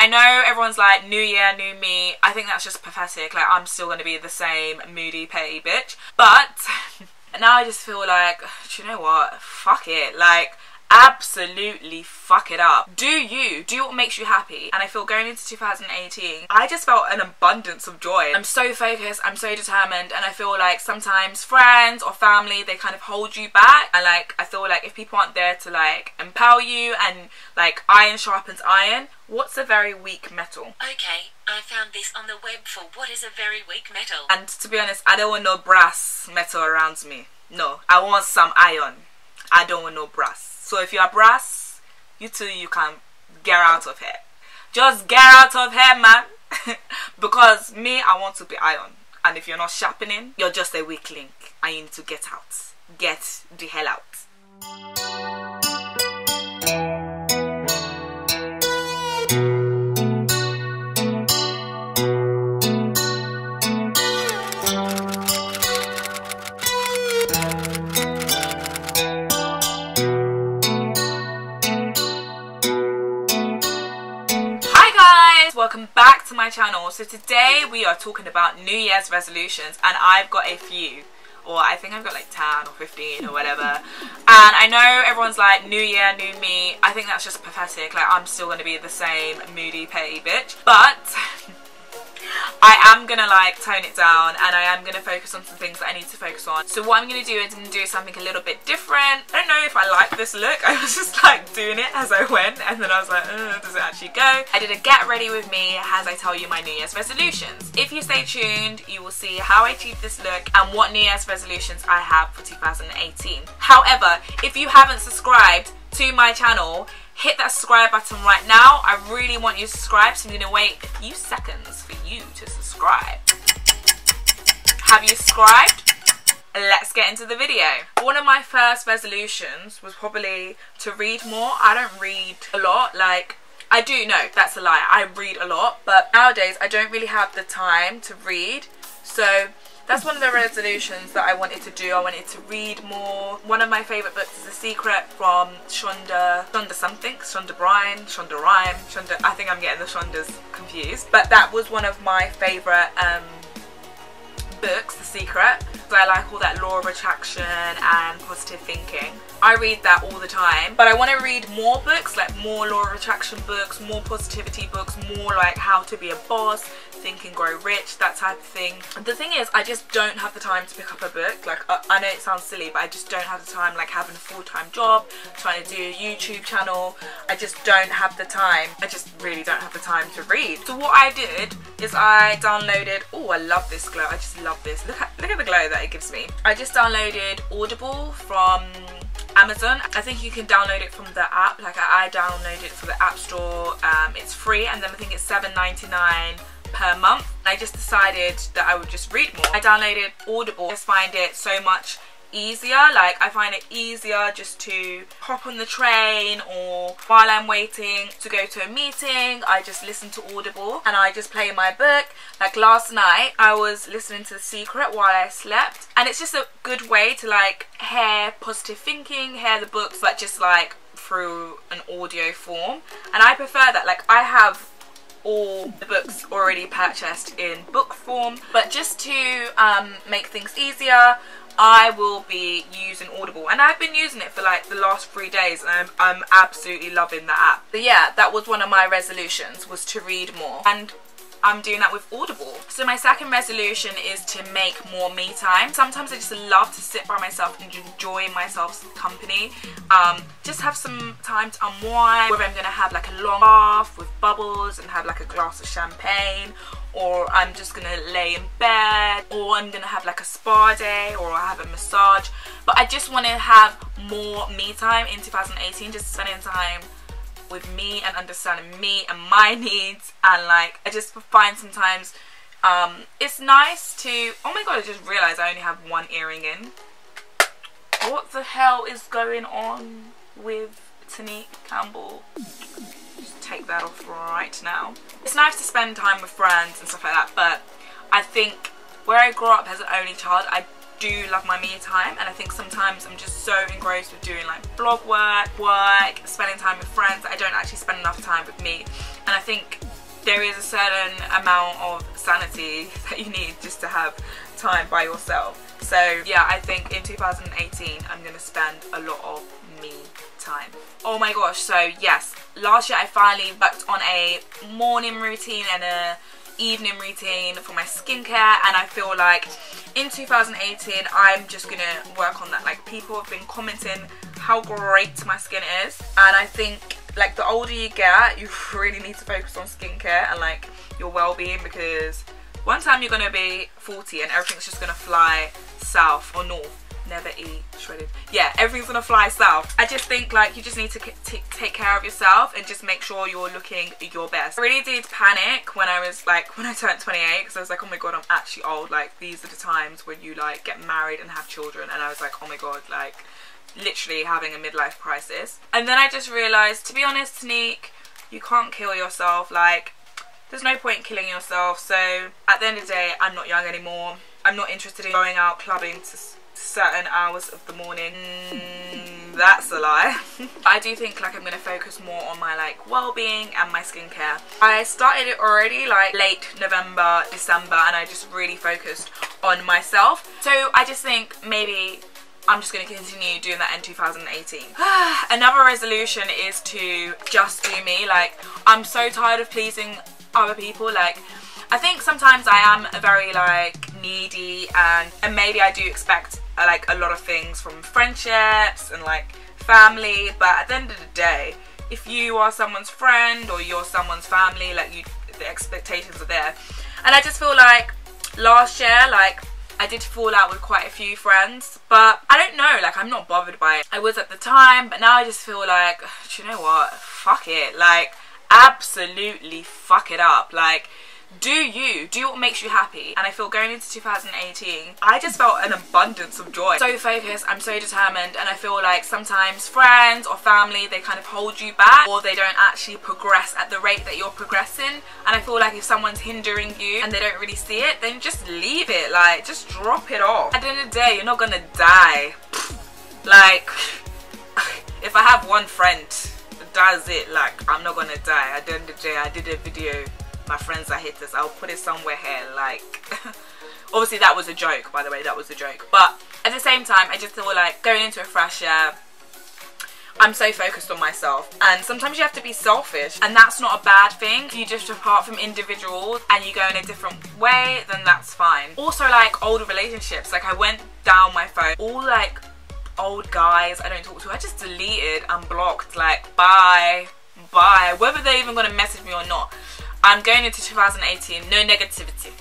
I know everyone's like, new year, new me. I think that's just pathetic. Like, I'm still going to be the same moody, petty bitch. But now I just feel like, do you know what? Fuck it. Like, absolutely fuck it up. Do what makes you happy. And I feel going into 2018, I just felt an abundance of joy. I'm so focused, I'm so determined, and I feel like sometimes friends or family, they kind of hold you back. And like, I feel like if people aren't there to like empower you, and like iron sharpens iron, what's a very weak metal? Okay, I found this on the web for what is a very weak metal. And to be honest, I don't want no brass metal around me. No, I want some iron. I don't want no brass. So if you are brass, you can get out of here. Just get out of here, man. Because me, I want to be iron. And if you're not sharpening, you're just a weak link. And you need to get out. Get the hell out. Welcome back to my channel. So today we are talking about New Year's resolutions, and I've got a few, or I think I've got like 10 or 15 or whatever. And I know everyone's like, new year, new me. I think that's just pathetic. Like, I'm still going to be the same moody, petty bitch. But I am gonna like tone it down, and I am gonna focus on some things that I need to focus on. So what I'm gonna do is I'm gonna do something a little bit different. I don't know if I like this look. I was just like doing it as I went, and then I was like, does it actually go? I did a get ready with me as I tell you my New Year's resolutions. If you stay tuned, you will see how I achieved this look and what New Year's resolutions I have for 2018. However, if you haven't subscribed to my channel, hit that subscribe button right now. I really want you to subscribe, so I'm going to wait a few seconds for you to subscribe. Have you subscribed? Let's get into the video. One of my first resolutions was probably to read more. I don't read a lot. Like, I do, no, that's a lie. I read a lot, but nowadays I don't really have the time to read. So that's one of the resolutions that I wanted to do. I wanted to read more. One of my favourite books is The Secret from Shonda something, Shonda Rhimes, I think I'm getting the Shondas confused. But that was one of my favourite books, The Secret. So I like all that law of attraction and positive thinking. I read that all the time, but I want to read more books, like more law of attraction books, more positivity books, more like how to be a boss, Think and Grow Rich, that type of thing. The thing is, I just don't have the time to pick up a book. Like, I know it sounds silly, but I just don't have the time, like having a full-time job, trying to do a YouTube channel. I just don't have the time. I just really don't have the time to read. So what I did is I downloaded, oh, I love this glow. I just love this. Look at the glow that it gives me. I just downloaded Audible from Amazon. I think you can download it from the app. Like, I downloaded it from the App Store. It's free, and then I think it's $7.99 per month. I just decided that I would just read more. I downloaded Audible. I just find it so much easier. Like, I find it easier just to hop on the train, or while I'm waiting to go to a meeting, I just listen to Audible and I just play my book. Like last night I was listening to The Secret while I slept, and it's just a good way to like hear positive thinking, hear the books, but just like through an audio form. And I prefer that. Like, I have all the books already purchased in book form, but just to make things easier, I will be using Audible, and I've been using it for like the last 3 days, and I'm absolutely loving the app. But yeah, that was one of my resolutions, was to read more, and I'm doing that with Audible. So my second resolution is to make more me time. Sometimes I just love to sit by myself and enjoy myself's company. Just have some time to unwind, whether I'm gonna have like a long bath with bubbles and have like a glass of champagne, or I'm just gonna lay in bed, or I'm gonna have like a spa day, or I have a massage. But I just want to have more me time in 2018, just spending time with me and understanding me and my needs. And like, I just find sometimes it's nice to, oh my god, I just realised I only have one earring in. What the hell is going on with Tonique Campbell? Just take that off right now. It's nice to spend time with friends and stuff like that, but I think where I grew up as an only child, I do love my me time, and I think sometimes I'm just so engrossed with doing like blog work, spending time with friends, that I don't actually spend enough time with me. And I think there is a certain amount of sanity that you need just to have time by yourself. So yeah, I think in 2018 I'm gonna spend a lot of me time. Oh my gosh, so yes, last year I finally worked on a morning routine and a evening routine for my skincare, and I feel like in 2018 I'm just gonna work on that. Like, people have been commenting how great my skin is, and I think like the older you get, you really need to focus on skincare and like your well-being, because one time you're gonna be 40 and everything's just gonna fly south or north. Never eat shredded. Yeah, everything's gonna fly south. I just think like you just need to take care of yourself and just make sure you're looking your best. I really did panic when I turned 28, because I was like, oh my god, I'm actually old. Like, these are the times when you like get married and have children, and I was like, oh my god, like literally having a midlife crisis. And then I just realised, to be honest, Tonique, you can't kill yourself. Like, there's no point in killing yourself. So at the end of the day, I'm not young anymore. I'm not interested in going out clubbing to certain hours of the morning. That's a lie. I do think like I'm going to focus more on my like well-being and my skincare. I started it already like late November, December, and I just really focused on myself. So I just think maybe I'm just going to continue doing that in 2018. Another resolution is to just do me. Like, I'm so tired of pleasing other people. Like, I think sometimes I am very like needy, and maybe I do expect like a lot of things from friendships and like family, but at the end of the day, if you are someone's friend or you're someone's family, like the expectations are there. And I just feel like last year, like I did fall out with quite a few friends, but I don't know, like I'm not bothered by it. I was at the time, but now I just feel like, do you know what, fuck it, like absolutely fuck it up. Like, do what makes you happy. And I feel going into 2018, I just felt an abundance of joy. So focused, I'm so determined, and I feel like sometimes friends or family, they kind of hold you back, or they don't actually progress at the rate that you're progressing. And I feel like if someone's hindering you and they don't really see it, then just leave it, like just drop it off. At the end of the day, you're not gonna die. Like, if I have one friend, that's it. Like, I'm not gonna die. At the end of the day, I did a video, my friends are haters, I'll put it somewhere here. Like, obviously that was a joke, by the way, that was a joke. But at the same time, I just feel like going into a fresh year, I'm so focused on myself, and sometimes you have to be selfish, and that's not a bad thing. If you just apart from individuals and you go in a different way, then that's fine. Also, like old relationships, like I went down my phone, all like old guys I don't talk to, I just deleted and blocked. Like, bye, whether they're even gonna message me or not. I'm going into 2018, no negativity.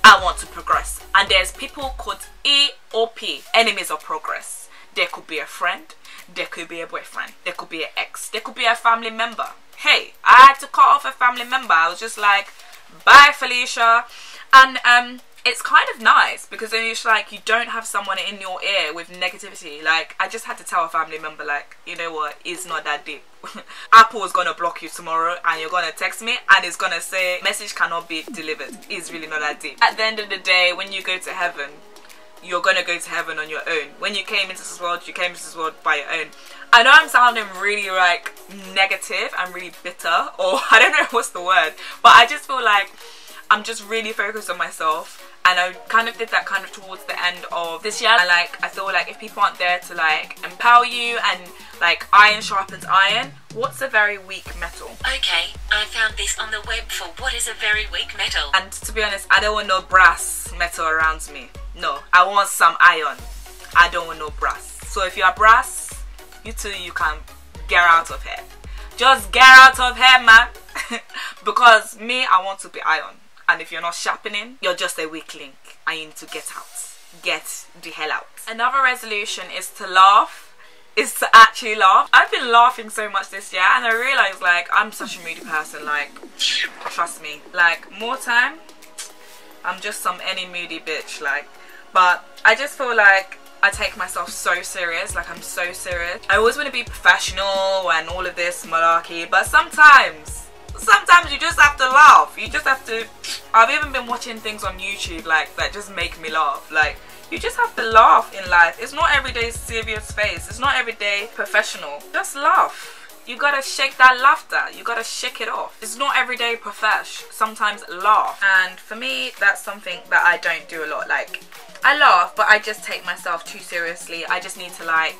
I want to progress. And there's people called E or P, enemies of progress. There could be a friend, there could be a boyfriend, there could be an ex, there could be a family member. Hey, I had to cut off a family member. I was just like, bye Felicia. And it's kind of nice, because then it's like you don't have someone in your ear with negativity. Like, I just had to tell a family member, like, you know what, it's not that deep. Apple is gonna block you tomorrow, and you're gonna text me and it's gonna say message cannot be delivered. It's really not that deep. At the end of the day, when you go to heaven, you're gonna go to heaven on your own. When you came into this world, you came into this world by your own. I know I'm sounding really like negative and really bitter, or I don't know what's the word, but I just feel like I'm just really focused on myself. And I kind of did that kind of towards the end of this year. And like, I feel like if people aren't there to like empower you, and like iron sharpens iron, what's a very weak metal? Okay, I found this on the web for what is a very weak metal. And to be honest, I don't want no brass metal around me. No, I want some iron. I don't want no brass. So if you are brass, you too, you can get out of here. Just get out of here, man. Because me, I want to be iron. And if you're not sharpening, you're just a weak link, and you need to get out. Get the hell out. Another resolution is to laugh. Is to actually laugh. I've been laughing so much this year, and I realised like I'm such a moody person. Like, trust me. Like, more time, I'm just some any moody bitch. Like, but I just feel like I take myself so serious. Like, I'm so serious. I always want to be professional and all of this malarkey, but sometimes you just have to laugh. You just have to. I've even been watching things on YouTube like that just make me laugh. Like, you just have to laugh in life. It's not every day serious face. It's not every day professional. Just laugh. You gotta shake that laughter. You gotta shake it off. It's not everyday profesh. Sometimes laugh. And for me, that's something that I don't do a lot. Like, I laugh, but I just take myself too seriously. I just need to like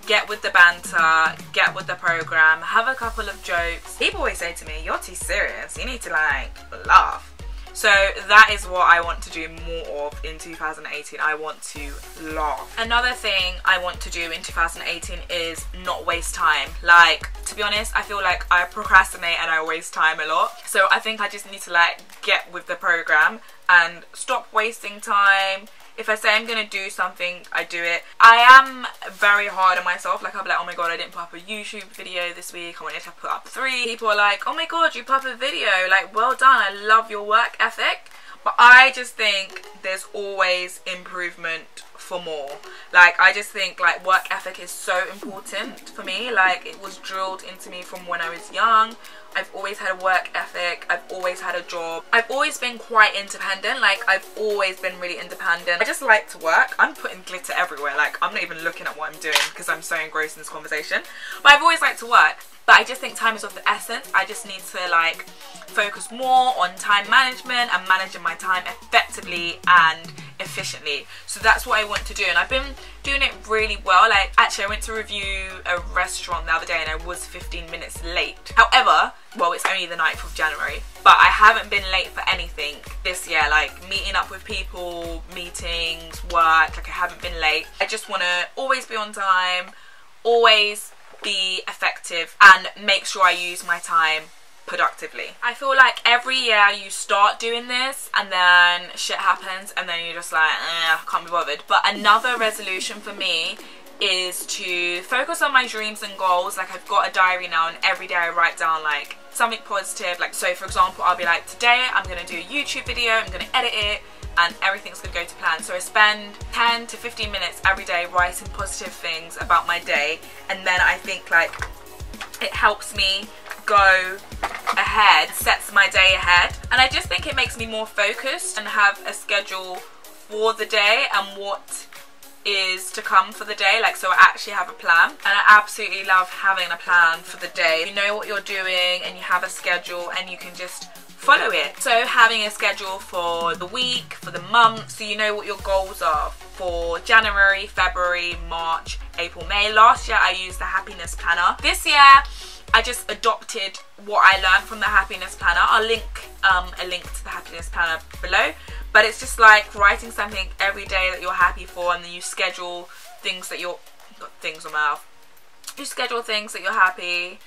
get with the banter, get with the program, have a couple of jokes. People always say to me, you're too serious. You need to like laugh. So that is what I want to do more of in 2018. I want to laugh. Another thing I want to do in 2018 is not waste time. Like, to be honest, I feel like I procrastinate and I waste time a lot. So I think I just need to like get with the program and stop wasting time. If I say I'm going to do something, I do it. I am very hard on myself. Like, I'll be like, oh my god, I didn't put up a YouTube video this week. I wanted to put up 3. People are like, oh my god, you put up a video. Like, well done. I love your work ethic. But I just think there's always improvement for more. Like, I just think like work ethic is so important for me. Like, it was drilled into me from when I was young. I've always had a work ethic. I've always had a job. I've always been quite independent. Like, I've always been really independent. I just like to work. I'm putting glitter everywhere. Like, I'm not even looking at what I'm doing because I'm so engrossed in this conversation. But I've always liked to work. But I just think time is of the essence. I just need to like focus more on time management and managing my time effectively and efficiently. So that's what I want to do, and I've been doing it really well. Like, actually I went to review a restaurant the other day and I was 15 minutes late. However, well, it's only the 9th of January, but I haven't been late for anything this year. Like, meeting up with people, meetings, work, like I haven't been late. I just want to always be on time, always be effective, and make sure I use my time productively. I feel like every year you start doing this and then shit happens and then you're just like, I can't be bothered. But another resolution for me is to focus on my dreams and goals. Like, I've got a diary now and every day I write down like something positive. Like, so for example, I'll be like, today I'm going to do a YouTube video, I'm going to edit it, and everything's going to go to plan. So I spend 10 to 15 minutes every day writing positive things about my day, and then I think like it helps me go ahead, sets my day ahead, and I just think it makes me more focused and have a schedule for the day and what is to come for the day. Like, so I actually have a plan, and I absolutely love having a plan for the day. You know what you're doing and you have a schedule and you can just follow it. So having a schedule for the week, for the month, so you know what your goals are for January, February, March, April, May. Last year I used the happiness planner. This year I just adopted what I learned from the happiness planner. I'll link a link to the happiness planner below, but it's just like writing something every day that you're happy for, and then you schedule things that you're, got things on my mouth, you schedule things that you're happy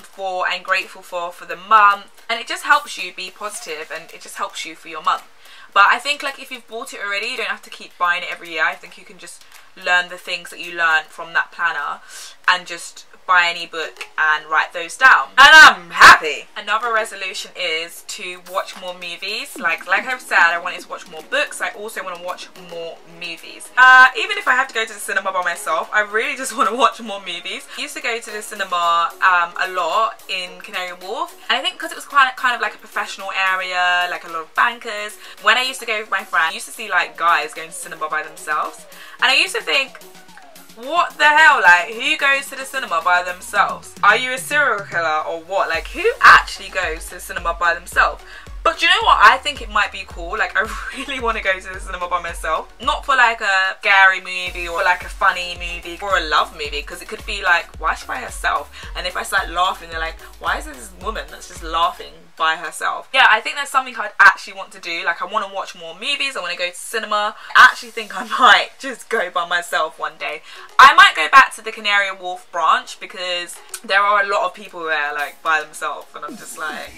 for and grateful for the month, and it just helps you be positive and it just helps you for your month. But I think like if you've bought it already, you don't have to keep buying it every year. I think you can just learn the things that you learned from that planner and just buy an ebook and write those down, and I'm happy. Another resolution is to watch more movies. Like I've said, I wanted to watch more books. I also want to watch more movies. Even if I have to go to the cinema by myself, I really just want to watch more movies. I used to go to the cinema a lot in Canary Wharf, and I think because it was kind of like a professional area, like a lot of bankers. When I used to go with my friend, I used to see like guys going to cinema by themselves, and I used to think, what the hell, like, who goes to the cinema by themselves? Are you a serial killer or what? Like, who actually goes to the cinema by themselves? But do you know what? I think it might be cool. Like, I really want to go to the cinema by myself. Not for like a scary movie or like a funny movie or a love movie, because it could be like, why is she by herself? And if I start laughing, they're like, why is this woman that's just laughing by herself? Yeah, I think that's something I'd actually want to do. Like, I want to watch more movies. I want to go to cinema. I actually think I might just go by myself one day. I might go back to the Canary Wharf branch because there are a lot of people there like by themselves, and I'm just like,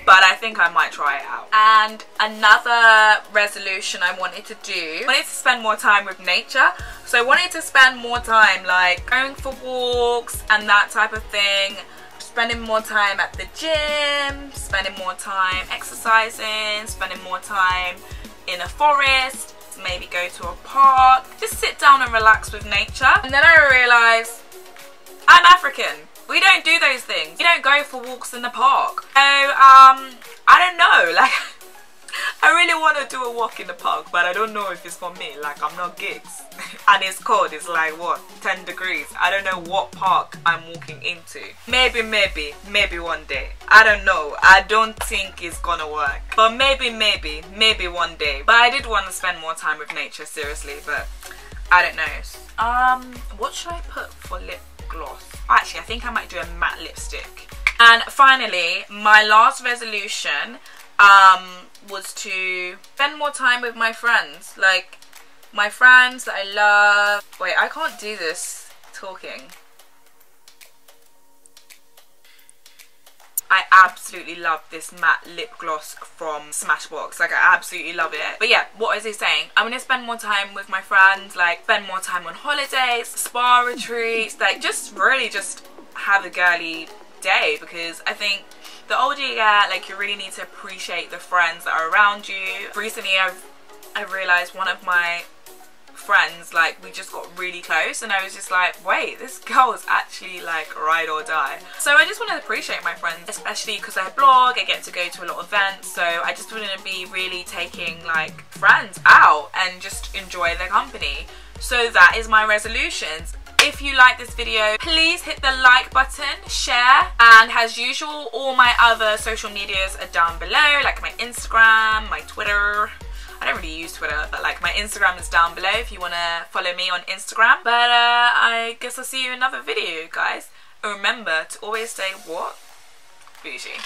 but I think I might try it out. And another resolution I wanted to do, I wanted to spend more time with nature. So I wanted to spend more time like going for walks and that type of thing, spending more time at the gym, spending more time exercising, spending more time in a forest, maybe go to a park, just sit down and relax with nature. And then I realised I'm African. We don't do those things. We don't go for walks in the park. So, I don't know, like, I really want to do a walk in the park, but I don't know if it's for me. Like, I'm not gigs. And it's cold. It's like, what, 10 degrees. I don't know what park I'm walking into. Maybe one day. I don't know. I don't think it's gonna work. But maybe one day. But I did want to spend more time with nature, seriously. But I don't know. What should I put for lip gloss? Actually, I think I might do a matte lipstick. And finally, my last resolution was to spend more time with my friends. Like, my friends that I love. Wait, I can't do this talking. I absolutely love this matte lip gloss from Smashbox. Like, I absolutely love it. But yeah, what was I saying? I'm gonna spend more time with my friends, like spend more time on holidays, spa retreats, like just really just have a girly day, because I think the older you get, like, you really need to appreciate the friends that are around you. Recently I've realised one of my friends, like, we just got really close, and I was just like, wait, this girl is actually like ride or die. So I just want to appreciate my friends, especially because I blog, I get to go to a lot of events, so I just want to be really taking like friends out and just enjoy their company. So that is my resolutions. If you like this video, please hit the like button, share, and as usual, all my other social medias are down below, like my Instagram, my Twitter. I don't really use Twitter, but like my Instagram is down below if you want to follow me on Instagram. But I guess I'll see you in another video, guys. And remember to always stay what? Bougie.